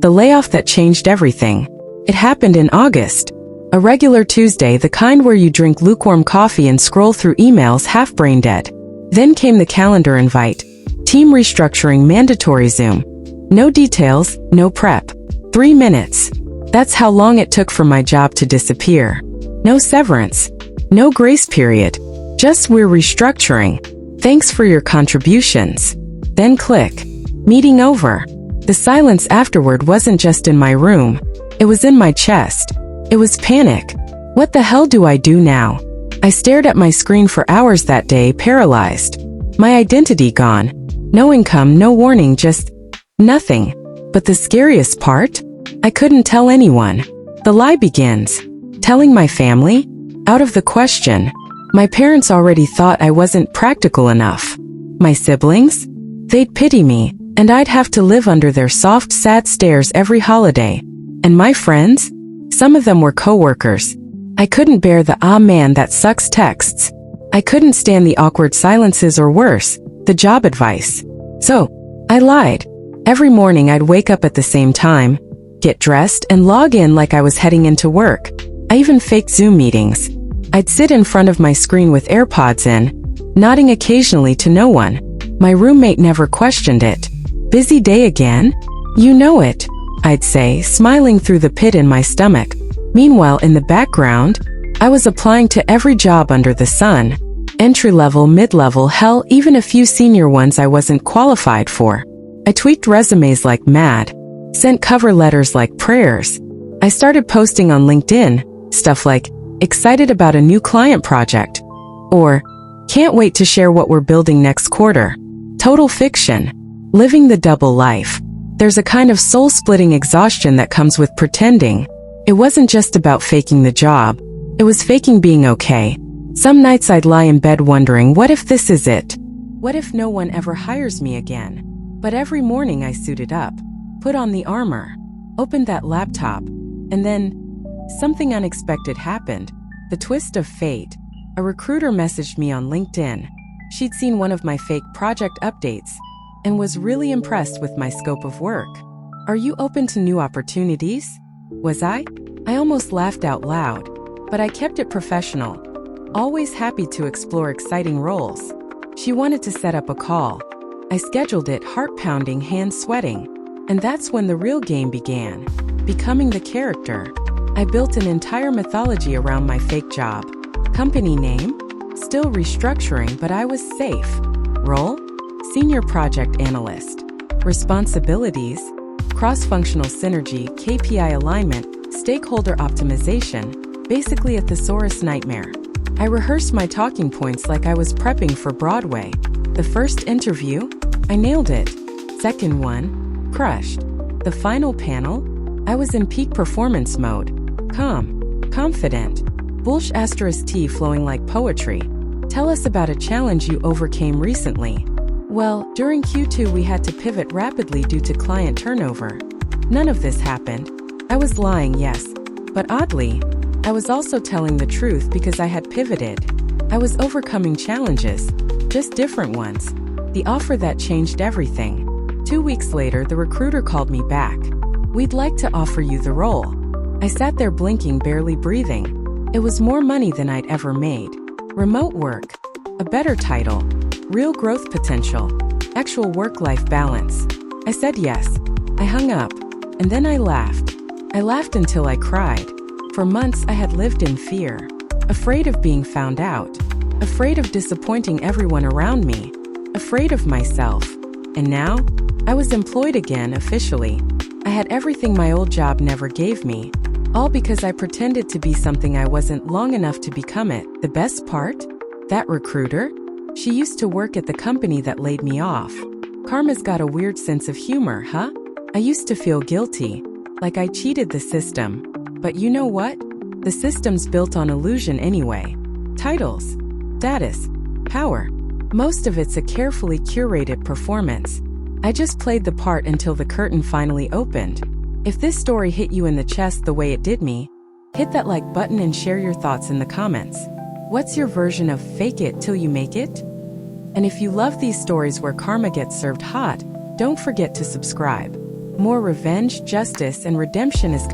The layoff that changed everything. It happened in August. A regular Tuesday, the kind where you drink lukewarm coffee and scroll through emails half brain dead. Then came the calendar invite. Team restructuring, mandatory Zoom. No details, no prep. 3 minutes. That's how long it took for my job to disappear. No severance. No grace period. Just we're restructuring. Thanks for your contributions. Then click. Meeting over. The silence afterward wasn't just in my room. It was in my chest. It was panic. What the hell do I do now? I stared at my screen for hours that day, paralyzed. My identity gone. No income, no warning, just nothing. But the scariest part? I couldn't tell anyone. The lie begins. Telling my family? Out of the question. My parents already thought I wasn't practical enough. My siblings? They'd pity me, and I'd have to live under their soft, sad stares every holiday. And my friends? Some of them were coworkers. I couldn't bear the "ah man that sucks" texts. I couldn't stand the awkward silences or worse, the job advice. So, I lied. Every morning I'd wake up at the same time, get dressed, and log in like I was heading into work. I even faked Zoom meetings. I'd sit in front of my screen with AirPods in, nodding occasionally to no one. My roommate never questioned it. "Busy day again?" "You know it," I'd say, smiling through the pit in my stomach. Meanwhile, in the background, I was applying to every job under the sun. Entry-level, mid-level, hell, even a few senior ones I wasn't qualified for. I tweaked resumes like mad, sent cover letters like prayers. I started posting on LinkedIn, stuff like, "Excited about a new client project," or "Can't wait to share what we're building next quarter." Total fiction. Living the double life. There's a kind of soul-splitting exhaustion that comes with pretending. It wasn't just about faking the job. It was faking being okay. Some nights I'd lie in bed wondering, what if this is it? What if no one ever hires me again? But every morning I suited up, put on the armor, opened that laptop, and then something unexpected happened. The twist of fate. A recruiter messaged me on LinkedIn. She'd seen one of my fake project updates and was really impressed with my scope of work. "Are you open to new opportunities?" Was I? I almost laughed out loud, but I kept it professional. Always happy to explore exciting roles. She wanted to set up a call. I scheduled it, heart pounding, hands sweating. And that's when the real game began. Becoming the character. I built an entire mythology around my fake job. Company name? Still restructuring, but I was safe. Role? Senior Project Analyst. Responsibilities? Cross-functional synergy, KPI alignment, stakeholder optimization, basically a thesaurus nightmare. I rehearsed my talking points like I was prepping for Broadway. The first interview? I nailed it. Second one? Crushed. The final panel? I was in peak performance mode. Calm. Confident. Bullsh asterisk T flowing like poetry. Tell us about a challenge you overcame recently. Well, during Q2 we had to pivot rapidly due to client turnover. None of this happened. I was lying, yes. But oddly, I was also telling the truth because I had pivoted. I was overcoming challenges, just different ones. The offer that changed everything. 2 weeks later, the recruiter called me back. "We'd like to offer you the role." I sat there blinking, barely breathing. It was more money than I'd ever made. Remote work. A better title. Real growth potential. Actual work-life balance. I said yes. I hung up. And then I laughed. I laughed until I cried. For months I had lived in fear. Afraid of being found out. Afraid of disappointing everyone around me. Afraid of myself. And now, I was employed again officially. I had everything my old job never gave me. All because I pretended to be something I wasn't long enough to become it. The best part? That recruiter? She used to work at the company that laid me off. Karma's got a weird sense of humor, huh? I used to feel guilty, like I cheated the system. But you know what? The system's built on illusion anyway. Titles, status, power. Most of it's a carefully curated performance. I just played the part until the curtain finally opened. If this story hit you in the chest the way it did me, hit that like button and share your thoughts in the comments. What's your version of fake it till you make it? And if you love these stories where karma gets served hot, don't forget to subscribe. More revenge, justice, and redemption is